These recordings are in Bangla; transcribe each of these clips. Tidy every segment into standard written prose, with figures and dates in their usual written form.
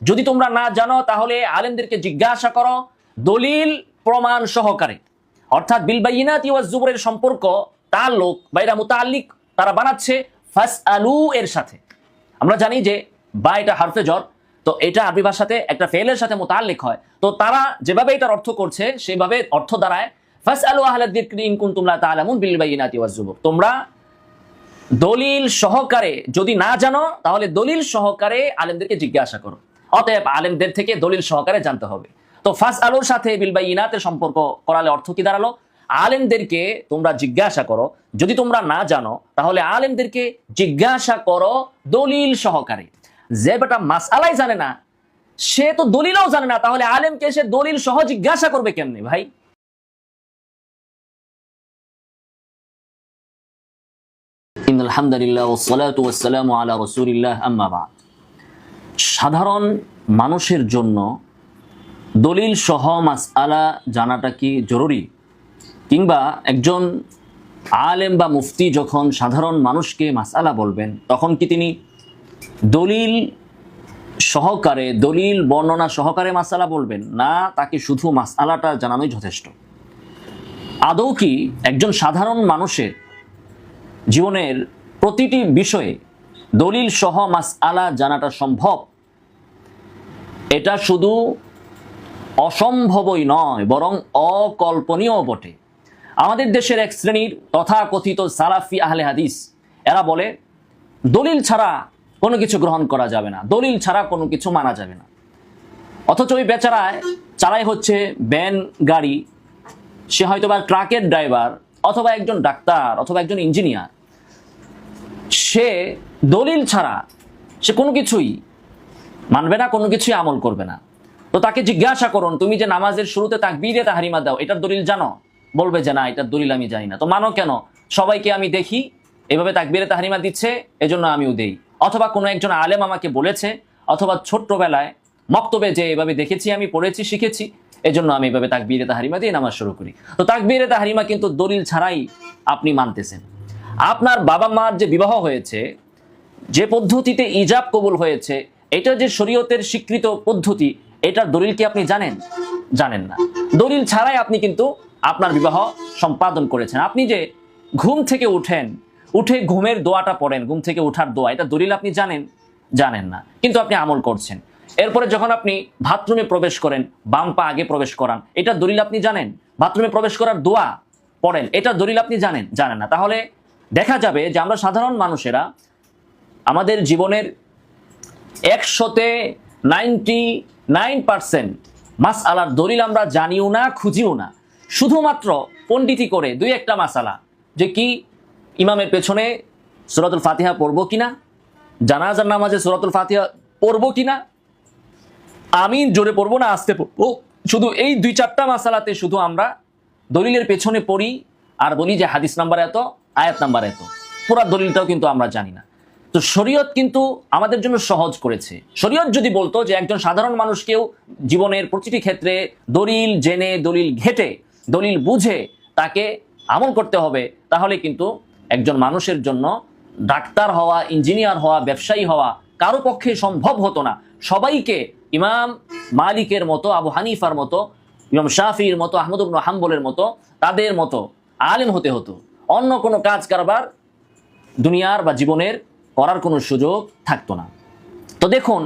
যদি তোমরা না জানো তাহলে আলেমদেরকে জিজ্ঞাসা করো দলিল প্রমাণ সহকারে। অর্থাৎ বিল বাইয়িনাতি ওয়াজ জুবুরের সম্পর্ক তাআল্লুক বা এটা মুতাআল্লিক তারা বানাচ্ছে ফাসআলু এর সাথে। আমরা জানি যে বা এটা হরফে জর, তো এটা আরবি ভাষাতে একটা ফেলের সাথে মুতাআল্লিক হয়। তো তারা যেভাবে এটার অর্থ করছে সেভাবে অর্থ দাঁড়ায় ফাসআলু আহলাদ যিকরি ইন কুনতুম লা তা'লামুন বিল বাইয়িনাতি ওয়াজ জুবুর। তোমরা দলিল সহকারে যদি না জানো তাহলে দলিল সহকারে আলেমদেরকে জিজ্ঞাসা করো। অতএব আলেমদের থেকে দলিল সহকারে জানতে হবে। তো ফাসআলুর সাথে বিল বাইয়িনাতের সম্পর্ক করালে অর্থ কি দাঁড়ালো? আলেমদেরকে তোমরা জিজ্ঞাসা করো। যদি তোমরা না জানো তাহলে আলেমদেরকে জিজ্ঞাসা করো দলিল সহকারে। যে বেটা মাসআলাই জানে না সে তো দলিলও জানে না, তাহলে আলেমকে সে দলিল সহ জিজ্ঞাসা করবে কেমনে ভাই? ইন্নাল হামদুলিল্লাহ ওয়াস সালাতু ওয়াস সালামু আলা রাসূলিল্লাহ আম্মা বা'দ। সাধারণ মানুষের জন্য দলিল সহ মাসআলা জানাটা কি জরুরি? কিংবা একজন আলেম বা মুফতি যখন সাধারণ মানুষকে মাসআলা বলবেন তখন কি তিনি দলিল সহকারে, দলিল বর্ণনা সহকারে মাসআলা বলবেন, না তাকে শুধু মাসআলাটা জানানোই যথেষ্ট? আদৌ কি একজন সাধারণ মানুষের জীবনের প্রতিটি বিষয়ে দলিল সহ মাসআলা জানাটা সম্ভব? এটা শুধু অসম্ভবই নয় বরং অকল্পনীয় বটে। আমাদের দেশের এক শ্রেণীর তথাকথিত সালাফি আহলে হাদিস এরা বলে দলিল ছাড়া কোনো কিছু গ্রহণ করা যাবে না, দলিল ছাড়া কোনো কিছু মানা যাবে না। অথচ ওই বেচারায় চালাই হচ্ছে ভ্যান গাড়ি, সে হয়তো বা ট্রাকের ড্রাইভার অথবা একজন ডাক্তার অথবা একজন ইঞ্জিনিয়ার, সে দলিল ছাড়া সে কোনো কিছুই মানবে না, কোনো কিছুই আমল করবে না। তো তাকে জিজ্ঞাসা করুন, তুমি যে নামাজের শুরুতে তাকবীরে তাহরিমা দাও এটার দলিল জানো? বলবে যে না, এটার দলিল আমি জানি না। তো মানো কেন? সবাইকে আমি দেখি এভাবে তাকবীরে তাহরিমা দিচ্ছে, এজন্য আমিও দেই। অথবা কোনো একজন আলেম আমাকে বলেছে, অথবা ছোট্টবেলায় মক্তবে যে এভাবে দেখেছি, আমি পড়েছি, শিখেছি, এজন্য আমি এভাবে তাকবীরে তাহরিমা দিয়ে নামাজ শুরু করি। তো তাকবীরে তাহরিমা কিন্তু দলিল ছাড়াই আপনি মানতেছেন। আপনার বাবা মার যে বিবাহ হয়েছে, যে পদ্ধতিতে ইজাব কবুল হয়েছে, এটা যে শরীয়তের স্বীকৃত পদ্ধতি, এটার দলিল কি আপনি জানেন? জানেন না। দলিল ছাড়াই আপনি কিন্তু আপনার বিবাহ সম্পাদন করেছেন। আপনি যে ঘুম থেকে উঠেন, উঠে ঘুমের দোয়াটা পড়েন, ঘুম থেকে উঠার দোয়া, এটা দলিল আপনি জানেন? জানেন না, কিন্তু আপনি আমল করছেন। এরপরে যখন আপনি বাথরুমে প্রবেশ করেন, বাম পা আগে প্রবেশ করান, এটা দলিল আপনি জানেন? বাথরুমে প্রবেশ করার দোয়া পড়েন, এটা দলিল আপনি জানেন? জানেন না। তাহলে দেখা যাবে যে আমরা সাধারণ মানুষেরা আমাদের জীবনের 99% মাসআলার দলিল আমরা জানিও না, খুঁজিও না। শুধুমাত্র পণ্ডিতি করে দুই একটা মাসালা, যে কি ইমামের পেছনে সূরাতুল ফাতিহা পড়বো কিনা, জানাজার নামাজে সূরাতুল ফাতিহা পড়বো কিনা, আমিন জোরে পড়বো না আস্তে পড়বো, শুধু এই দুই চারটা মাসালাতে শুধু আমরা দলিলের পেছনে পড়ি আর বলি যে হাদিস নাম্বার এত, আয়াত নাম্বার এত। পুরা দলিলটাও কিন্তু আমরা জানি না। তো শরীয়ত কিন্তু আমাদের জন্য সহজ করেছে। শরীয়ত যদি বলতো যে একজন সাধারণ মানুষকেও জীবনের প্রতিটি ক্ষেত্রে দলিল জেনে, দলিল ঘেটে, দলিল বুঝে তাকে আমল করতে হবে, তাহলে কিন্তু একজন মানুষের জন্য ডাক্তার হওয়া, ইঞ্জিনিয়ার হওয়া, ব্যবসায়ী হওয়া কারো পক্ষে সম্ভব হতো না। সবাইকে ইমাম মালিকের মতো, আবু হানিফার মতো, ইমাম শাফির মতো, আহমদ ইবনে হাম্বলের মতো, তাদের মতো আলেম হতে হতো। অন্য কোনো কাজ কারবার দুনিয়ার বা জীবনের করার কোনো সুযোগ থাকতো না। তো দেখুন,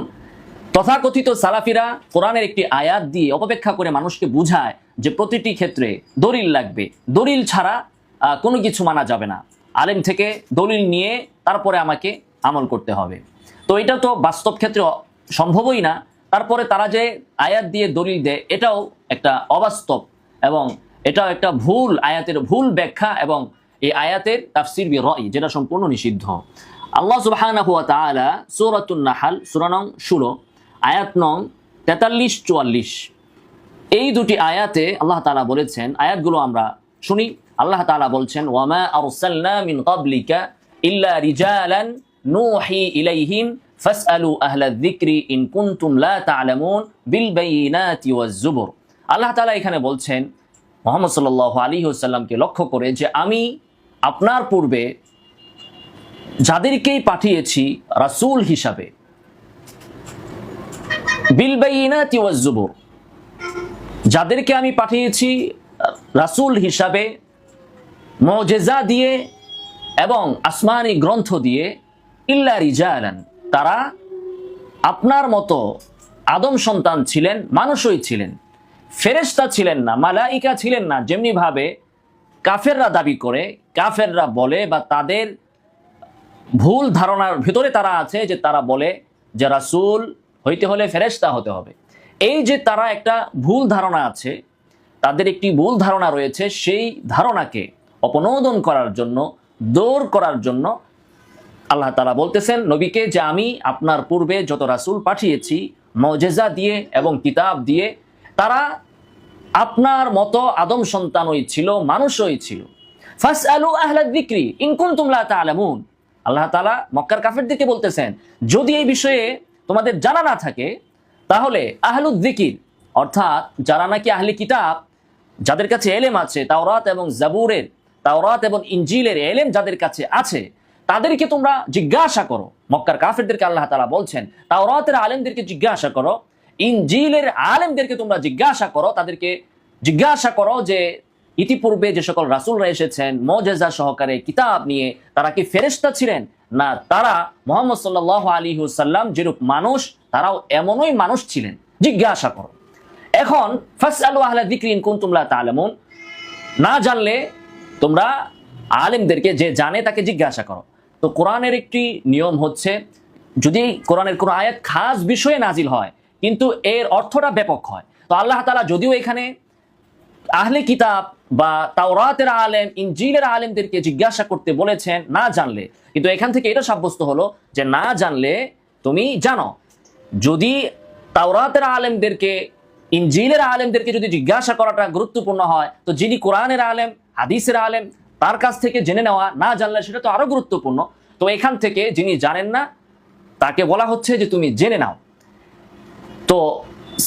তথাকথিত সালাফিরা কোরআনের একটি আয়াত দিয়ে অপব্যাখ্যা করে মানুষকে বুঝায় যে প্রতিটি ক্ষেত্রে দলিল লাগবে, দলিল ছাড়া কোনো কিছু মানা যাবে না, আলেম থেকে দলিল নিয়ে তারপরে আমাকে আমল করতে হবে। তো এটা তো বাস্তব ক্ষেত্রে সম্ভবই না। তারপরে তারা যে আয়াত দিয়ে দলিল দেয় এটাও একটা অবাস্তব এবং এটাও একটা ভুল আয়াতের ভুল ব্যাখ্যা এবং এই আয়াতের তাফসীর বিরাই, যেটা সম্পূর্ণ নিষিদ্ধ। আল্লাহ সুবহানাহু ওয়া তাআলা সূরাতুন নাহল সূরা নং 16 আয়াত নং 43-44 এই দুটি আয়াতে আল্লাহ তাআলা বলেছেন, আয়াতগুলো আমরা শুনি। আল্লাহ তাআলা বলছেন, ওয়ামা আরসালনা মিন ক্বাবলিকা ইল্লা রিজালান নূহি ইলাইহিম ফাসআলু আহলা যিকরি ইন কুনতুম লা তা'লামুন বিল বাইয়িনাতি ওয়াজ জুবুর। আল্লাহ তাআলা এখানে বলছেন মুহাম্মদ সাল্লাল্লাহু আলাইহি ওয়াসাল্লামকে লক্ষ্য করে যে আমি আপনার পূর্বে যাদেরকেই পাঠিয়েছি রাসূল হিসাবে, বিল বাইয়িনাতি ওয়াজ জুবুর, যাদেরকে আমি পাঠিয়েছি রাসূল হিসাবে মুজিজা দিয়ে এবং আসমানি গ্রন্থ দিয়ে, ইল্লা রিজালান, তারা আপনার মতো আদম সন্তান ছিলেন, মানুষই ছিলেন, ফেরেশতা ছিলেন না, মালাইকা ছিলেন না, যেমনি ভাবে কাফেররা দাবি করে, কাফেররা বলে, বা তাদের ভুল ধারণার ভিতরে তারা আছে যে তারা বলে যে রাসূল হইতে হলে ফেরেশতা হতে হবে। এই যে তারা একটা ভুল ধারণা আছে, তাদের একটি ভুল ধারণা রয়েছে, সেই ধারণাকে অপনোদন করার জন্য, দূর করার জন্য আল্লাহ তাআলা বলতেছেন নবীকে যে আমি আপনার পূর্বে যত রাসূল পাঠিয়েছি মুজিজা দিয়ে এবং কিতাব দিয়ে, তারা আপনার মতো আদম সন্তানই ছিল, মানুষই ছিল। ফাসআলু আহলাদ যিকরি ইন কুনতুম লা তা'লামুন, আল্লাহ তাআলা মক্কার কাফেরদেরকে বলতেছেন যদি এই বিষয়ে তোমাদের জানা না থাকে তাহলে আহলুদ যিকির, অর্থাৎ যারা নাকি আহলে কিতাব, যাদের কাছে এলেম আছে, তাওরাত এবং জাবুরের, তাওরাত এবং ইনজিলের এলেম যাদের কাছে আছে, তাদেরকে তোমরা জিজ্ঞাসা করো। মক্কার কাফেরদেরকে আল্লাহ তাআলা বলছেন তাওরাতের আলেমদেরকে জিজ্ঞাসা করো, ইনজিলের আলেমদেরকে তোমরা জিজ্ঞাসা করো, তাদেরকে জিজ্ঞাসা করো যে ইতিপূর্বে যে সকল রাসূলরা এসেছেন মুজিজা সহকারে কিতাব নিয়ে, তারা কি ফেরেশতা ছিলেন না তারা মুহাম্মদ সাল্লাল্লাহু আলাইহি ওয়াসাল্লাম যেরূপ মানুষ, তারাও এমনই মানুষ ছিলেন, জিজ্ঞাসা করো। এখন ফাসআলু আহলা যিকরি ইন কুনতুম লা তা'লামুন, না জানলে তোমরা আলেমদেরকে, যে জানে তাকে জিজ্ঞাসা করো। তো কোরআনের একটি নিয়ম হচ্ছে, যদি কোরআনের কোনো আয়াত খাস বিষয়ে নাজিল হয় কিন্তু এর অর্থটা ব্যাপক হয়, তো আল্লাহ তাআলা যদিও এখানে আহলে কিতাব বা তাওরাতের আলেম, ইনজিলের আলেমদেরকে জিজ্ঞাসা করতে বলেছেন না জানলে, কিন্তু এখান থেকে এটা সাব্যস্ত হলো যে না জানলে তুমি জানো। যদি তাওরাতের আলেমদেরকে, ইনজিলের আলেমদেরকে যদি জিজ্ঞাসা করাটা গুরুত্বপূর্ণ হয়, তো যিনি কোরআনের আলেম, হাদিসের আলেম, তার কাছ থেকে জেনে নেওয়া, না জানলে সেটা তো আরো গুরুত্বপূর্ণ। তো এখান থেকে যিনি জানেন না তাকে বলা হচ্ছে যে তুমি জেনে নাও। তো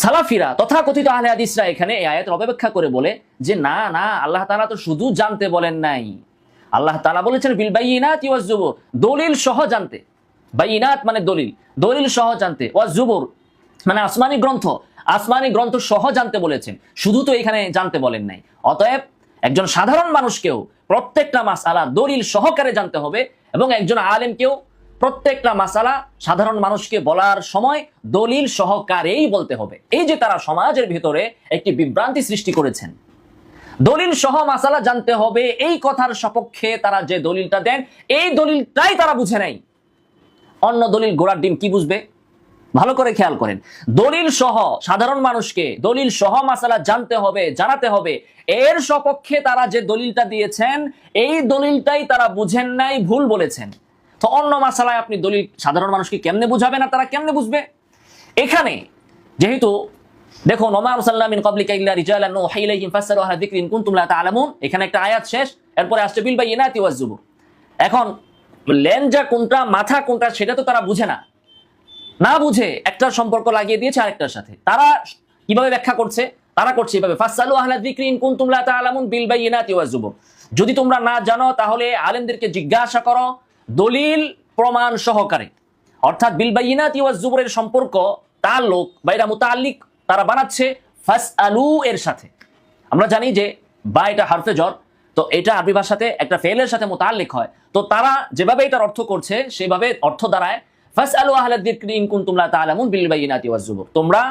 সালাফিরা, তথাকথিত আহলে হাদিসরা এখানে এই আয়াতের অপব্যাখ্যা করে বলে যে না না, আল্লাহ তাআলা তো শুধু জানতে বলেন নাই, আল্লাহ তাআলা বলেছেন বিল বাইয়িনাতি ওয়াজ জুবুর, দলিল সহ জানতে। বাইয়িনাত মানে দলিল, দলিল সহ জানতে, ওয়াজ জুবুর মানে আসমানি গ্রন্থ, আসমানি গ্রন্থ সহ জানতে বলেছেন, শুধু তো এখানে জানতে বলেন নাই। অতএব একজন সাধারণ মানুষকেও প্রত্যেকটা মাসআলা দলিল সহকারে জানতে হবে, এবং একজন আলেমকেও প্রত্যেকটা মাসালা সাধারণ মানুষকে বলার সময় দলিল সহকারেই বলতে হবে। এই যে তারা সমাজের ভিতরে একটি বিভ্রান্তি সৃষ্টি করেছেন, দলিল সহ মাসালা জানতে হবে, এই কথার সপক্ষে তারা যে দলিলটা দেন এই দলিলটাই তারা বুঝে নাই। অন্য দলিল গোড়ার ডিম কি বুঝবে? ভালো করে খেয়াল করেন, দলিল সহ সাধারণ মানুষকে দলিল সহ মাসালা জানতে হবে, জানাতে হবে, এর সপক্ষে তারা যে দলিলটা দিয়েছেন এই দলিলটাই তারা বুঝেন নাই, ভুল বলেছেন। তো অন্য মাসালায় আপনি দলিল সাধারণ মানুষকে কেমনে বুঝাবেন, আর তারা কেমনে বুঝবে? এখানে যেহেতু দেখুন ওমা আরসালনা মিন ক্বাবলিকা ইল্লা রিজালান নূহি ইলাইহিম ফাসআলু আহলা যিকরি ইন কুনতুম লা তা'লামুন, এখানে একটা আয়াত শেষ, এরপরে আসছে বিল বাইয়িনাতি ওয়াজ জুবুর। এখন লেনজা কোনটা, মাথা কোনটা, সেটা তো তারা বুঝে না, না বুঝে একটা সম্পর্ক লাগিয়ে দিয়েছে আরেকটার সাথে। তারা কিভাবে ব্যাখ্যা করছে? তারা করছে এভাবে, ফাসআলু আহলা যিকরি ইন কুনতুম লা তা'লামুন বিল বাইয়িনাতি ওয়াজ জুবুর, যদি তোমরা না জানো তাহলে আলেমদেরকে জিজ্ঞাসা করো দলিল প্রমাণ সহকারে। অর্থাৎ বিল বাইয়িনাতি ওয়াজ জুবুরের সম্পর্ক, তাআল্লুক বা এটা মুতাআল্লিক তারা বানাচ্ছে ফাসআলু এর সাথে। আমরা জানি যে বা এটা হরফে জর, তো এটা আরবি ভাষাতে একটা ফেলের সাথে মুতাআল্লিক হয়। তো তারা যেভাবে এটার অর্থ করছে সেভাবে অর্থ দাঁড়ায় ফাসআলু আহলা যিকরি ইন কুনতুম লা তা'লামুন বিল বাইয়িনাতি ওয়াজ জুবুর, তোমরা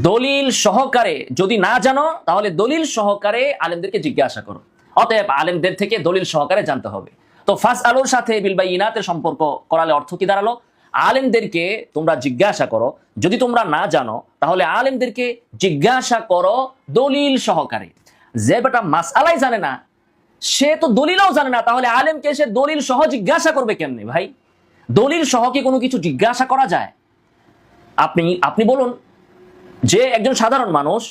দলিল সহকারে যদি না জানো তাহলে দলিল সহকারে আলেমদেরকে জিজ্ঞাসা করো। অতএব আলেমদের থেকে দলিল সহকারে জানতে হবে। তো ফাসআলুর সাথে বিল বাইয়িনাতের সম্পর্ক করালে অর্থ কি দাঁড়ালো? আলেমদেরকে তোমরা জিজ্ঞাসা করো, যদি তোমরা না জানো তাহলে আলেমদেরকে জিজ্ঞাসা করো দলিল সহকারে। যে বেটা মাসআলাই জানে না, সে তো দলিলও জানে না, তাহলে আলেমকে সে দলিল সহ জিজ্ঞাসা করবে কেমনে? ভাই, দলিল সহ কি কোনো কিছু জিজ্ঞাসা করা যায়? আপনি বলুন যে একজন সাধারণ মানুষ,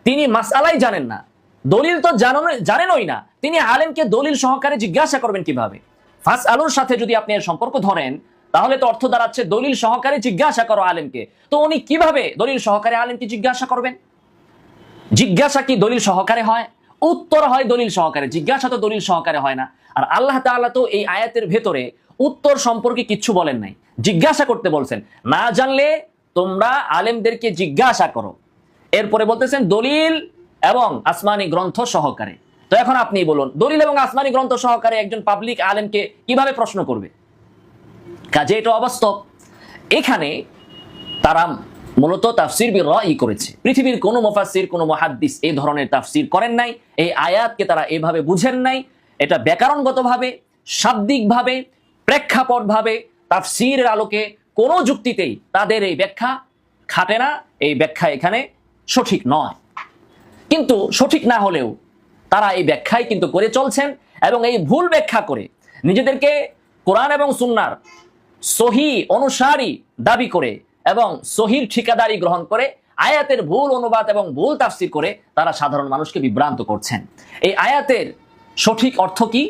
তিনি মাসআলাই জানেন না, দলিল তো জানেনই না, তিনি আলেমকে দলিল সহকারে জিজ্ঞাসা করবেন কিভাবে? ফাসআলুর সাথে যদি আপনি এর সম্পর্ক ধরেন তাহলে তো অর্থ দাঁড়াচ্ছে দলিল সহকারে জিজ্ঞাসা করো আলেমকে। তো উনি কিভাবে দলিল সহকারে আলেমকে জিজ্ঞাসা করবেন? জিজ্ঞাসা কি দলিল সহকারে হয়? উত্তর হয় দলিল সহকারে, জিজ্ঞাসা তো দলিল সহকারে হয় না। আর আল্লাহ তাআলা তো এই আয়াতের ভেতরে উত্তর সম্পর্কে কিচ্ছু বলেন নাই, জিজ্ঞাসা করতে বলছেন। না জানলে তোমরা আলেমদেরকে জিজ্ঞাসা করো। এরপরে বলতেছেন দলিল এবং আসমানি গ্রন্থ সহকারে। তো এখন আপনি বলুন, দলিল এবং আসমানি গ্রন্থ সহকারে একজন পাবলিক আলেমকে কিভাবে প্রশ্ন করবে? কাজে এটা অবাস্তব। এখানে তারা মূলত তাফসির বির-রাই করেছে। পৃথিবীর কোনো মুফাসসির, কোনো মুহাদ্দিস এই ধরনের তাফসির করেন নাই। এই আয়াতকে তারা এভাবে বুঝেন নাই। এটা ব্যাকরণগতভাবে, শাব্দিকভাবে, প্রেক্ষাপটভাবে, তাফসিরের আলোকে কোনো যুক্তিতেই তাদের এই ব্যাখ্যা খাটে না। এই ব্যাখ্যা এখানে সঠিক নয়। কিন্তু সঠিক না হলেও তারা এই ব্যাখ্যাই কিন্তু করে চলছেন, এবং এই ভুল ব্যাখ্যা করে নিজেদেরকে কোরআন এবং সুন্নাহর সহি অনুসারী দাবি করে এবং সহির ঠিকাদারি গ্রহণ করে আয়াতের ভুল অনুবাদ এবং ভুল তাফসির করে তারা সাধারণ মানুষকে বিভ্রান্ত করছেন। এই আয়াতের সঠিক অর্থ কি?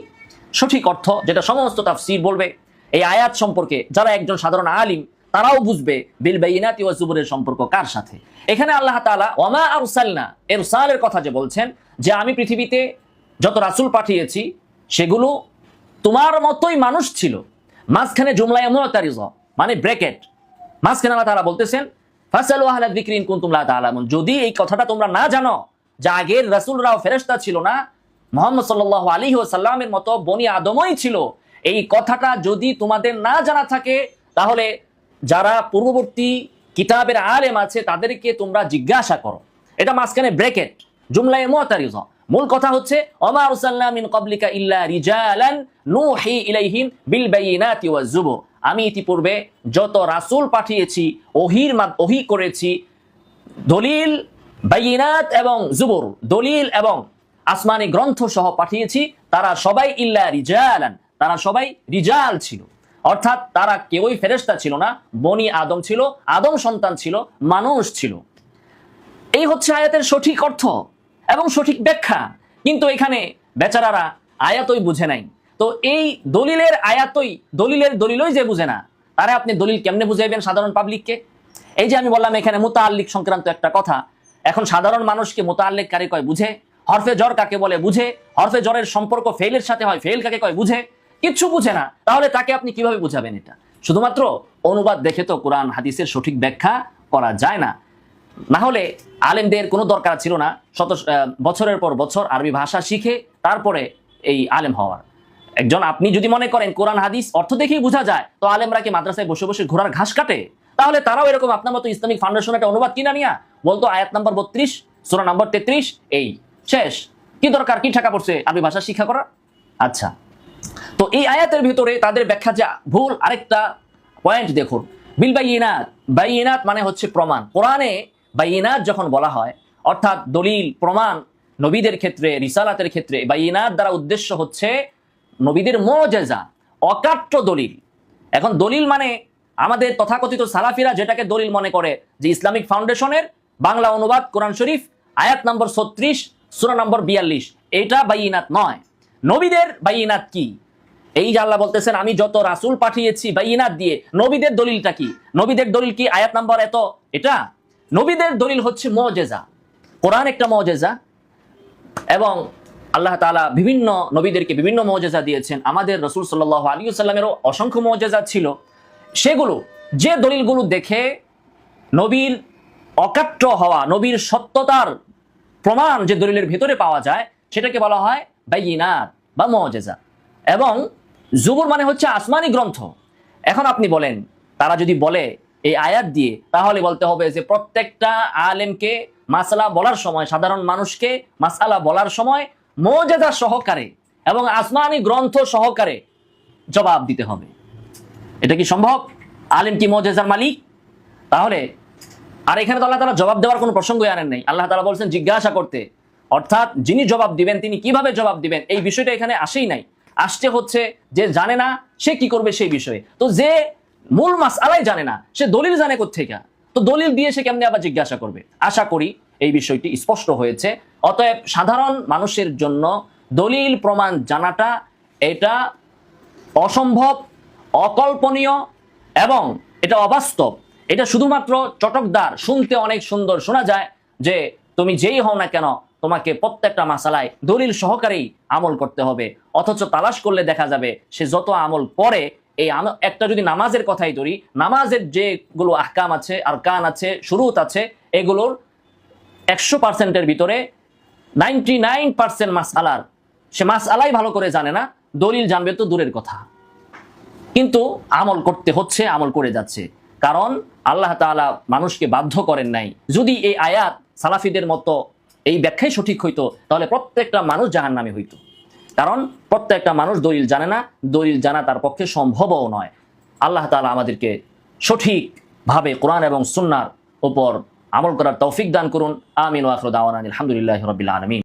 সঠিক অর্থ যেটা সমস্ত তাফসির বলবে, এই আয়াত সম্পর্কে যারা একজন সাধারণ আলিম তারাও বুঝবে বিল বাইনাতি ওয়াজ জুবুরের সম্পর্ক কার সাথে। এখানে আল্লাহ তাআলা ওয়ামা আরসালনা, ইরসালের কথা যে বলছেন, যে আমি পৃথিবীতে যত রাসূল পাঠিয়েছি সেগুলো তোমার মতোই মানুষ ছিল। মাঝখানে জুমলায়ে মুতারিজা মানে ব্র্যাকেট, মাঝখানে আল্লাহ তাআলা বলতেছেন ফাসালু আহলা যিকরি ইন কুনতুম লা তাআলামুন। যদি এই কথাটা তোমরা না জানো যে আগের রাসূলরাও ফেরেশতা ছিল না, মুহাম্মদ সাল্লাল্লাহু আলাইহি ওয়াসাল্লামের মতো বনি আদমই ছিল, এই কথাটা যদি তোমাদের না জানা থাকে তাহলে যারা পূর্ববর্তী কিতাবের আলেম আছে তাদেরকে তোমরা জিজ্ঞাসা করো। এটা মাঝখানে ব্র্যাকেট, জুমলায়ে মুতারিজা। মূল কথা হচ্ছে ওমা আরসালনা মিন ক্বাবলিকা ইল্লা রিজালান নূহি ইলাইহিম বিল বাইনাতি ওয়াজ জুবুর। আমি ইতিপূর্বে যত রাসূল পাঠিয়েছি, ওহী করেছি, দলিল, বাইনাত এবং জুবুর, দলিল এবং আসমানি গ্রন্থ সহ পাঠিয়েছি, তারা সবাই ইল্লা রিজালান, তারা সবাই রিজাল ছিল, অর্থাৎ তারা কেউই ফেরেশতা ছিল না, বনি আদম ছিল, আদম সন্তান ছিল, মানুষ ছিল। এই হচ্ছে আয়াতের সঠিক অর্থ এবং সঠিক ব্যাখ্যা। কিন্তু এখানে বেচারারা আয়াতই বুঝে নাই। তো এই দলিলের আয়াতই, দলিলই যে বুঝে না, তারে আপনি দলিল কেমনে বুঝাইবেন সাধারণ পাবলিককে? এই যে আমি বললাম এখানে মুতাআল্লিক সংক্রান্ত একটা কথা, এখন সাধারণ মানুষকে মুতাআল্লিক কারে কয় বুঝে? হরফে জর কাকে বলে বুঝে? হরফে জরের সম্পর্ক ফেইলের সাথে হয়, ফেইল কাকে কয় বুঝে? কিচ্ছু বুঝে না। তাহলে তাকে আপনি কিভাবে বুঝাবেন? এটা শুধুমাত্র অনুবাদ দেখে তো কোরআন হাদিসের সঠিক ব্যাখ্যা করা যায় না। না হলে আলেমদের কোনো দরকার ছিল না বছরের পর বছর আরবি ভাষা শিখে তারপরে এই আলেম হওয়ার। একজন আপনি যদি মনে করেন কোরআন হাদিস অর্থ দেখেই বোঝা যায়, তো আলেমরা কি মাদ্রাসায় বসে বসে ঘোড়ার ঘাস কাটে? তাহলে তারাও এরকম আপনার মতো ইসলামিক ফাউন্ডেশন একটা অনুবাদ কিনা নিয়া বলতো আয়াত নাম্বার 32 সূরা নাম্বার 33 এই শেষ। কি দরকার, কি ঠাকা পড়ছে আরবি ভাষা শিক্ষা করার? আচ্ছা, তো এই আয়াতের ভিতরে তাদের ব্যাখ্যা যে ভুল, আরেকটা পয়েন্ট দেখুন। বিল বাইনাত, বাইনাত মানে হচ্ছে প্রমাণ। কোরআনে বাইনাত যখন বলা হয়, অর্থাৎ দলিল, প্রমাণ, নবীদের ক্ষেত্রে, রিসালাতের ক্ষেত্রে বাইনাত দ্বারা উদ্দেশ্য হচ্ছে নবীদের মুজিজা, অকাট্য দলিল। এখন দলিল মানে আমাদের তথাকথিত সালাফিরা যেটাকে দলিল মনে করে, যে ইসলামিক ফাউন্ডেশনের বাংলা অনুবাদ কোরআন শরীফ আয়াত নম্বর 36 সূরা নম্বর 42, এটা বাইনাত নয়। নবীদের বাইনাত কি? এই যে আল্লাহ বলতেছেন আমি যত রাসূল পাঠিয়েছি বাইনাত দিয়ে, নবীদের দলিলটা কি? নবীদের দলিল কি আয়াত নাম্বার এত? এটা নবীদের দলিল হচ্ছে মুজিজা। কোরআন একটা মুজিজা, এবং আল্লাহ তাআলা বিভিন্ন নবীদেরকে বিভিন্ন মুজিজা দিয়েছেন। আমাদের রাসূল সাল্লাল্লাহু আলাইহি ওয়াসাল্লামেরও অসংখ্য মুজিজা ছিল। সেগুলো, যে দলিলগুলো দেখে নবীর অকাট্য হওয়া, নবীর সত্যতার প্রমাণ যে দলিলের ভিতরে পাওয়া যায়, সেটাকে বলা হয় বাইনাত বা মুজিজা। এবং জুবুর মানে হচ্ছে আসমানি গ্রন্থ। এখন আপনি বলেন, তারা যদি বলে এই আয়াত দিয়ে, তাহলে বলতে হবে যে প্রত্যেকটা আলেমকে মাসআলা বলার সময়, সাধারণ মানুষকে মাসআলা বলার সময় মুজিজা সহকারে এবং আসমানি গ্রন্থ সহকারে জবাব দিতে হবে। এটা কি সম্ভব? আলেম কি মুজিজার মালিক? তাহলে আর এখানে তো আল্লাহ তাআলা জবাব দেওয়ার কোনো প্রসঙ্গই আনেন নাই। আল্লাহ তাআলা বলছেন জিজ্ঞাসা করতে, অর্থাৎ যিনি জবাব দিবেন তিনি কিভাবে জবাব দিবেন এই বিষয়টা এখানে আসেই নাই। আসছে হচ্ছে যে জানে না সে কি করবে সেই বিষয়ে। তো যে মূল মাসআলাই জানে না, সে দলিল জানে কোত্থেকে? তো দলিল দিয়ে সে কেমনে আবার জিজ্ঞাসা করবে? আশা করি এই বিষয়টি স্পষ্ট হয়েছে। অতএব সাধারণ মানুষের জন্য দলিল প্রমাণ জানাটা এটা অসম্ভব, অকল্পনীয় এবং এটা অবাস্তব। এটা শুধুমাত্র চটকদার, শুনতে অনেক সুন্দর শোনা যায় যে তুমি যেই হও না কেন তোমাকে প্রত্যেকটা মাসালায় দলিল সহকারেই আমল করতে হবে, অথচ তালাশ করলে দেখা যাবে সে যত আমল করে একটা যদি নামাজের কথাই ধরি, নামাজের যেগুলো আহকাম আছে, আরকান আছে, শুরুত আছে, এগুলোর 100%-এর ভিতরে 99% মাসআলার সে মাসআলাই ভালো করে জানে না, দলিল জানবে তো দূরের কথা। কিন্তু আমল করতে হচ্ছে, আমল করে যাচ্ছে, কারণ আল্লাহ তাআলা মানুষকে বাধ্য করেন নাই। যদি এই আয়াত সালাফিদের মতো এই ব্যাখ্যাই সঠিক হইতো, তাহলে প্রত্যেকটা মানুষ জাহান্নামী হইতো। কারণ প্রত্যেকটা মানুষ দলিল জানে না, দলিল জানা তার পক্ষে সম্ভবও নয়। আল্লাহ তাআলা আমাদেরকে সঠিকভাবে কোরআন এবং সুন্নাহর উপর আমল করার তৌফিক দান করুন। আমিন ওয়া আখিরু দাওয়ানা আলহামদুলিল্লাহি রাব্বিল আলামিন।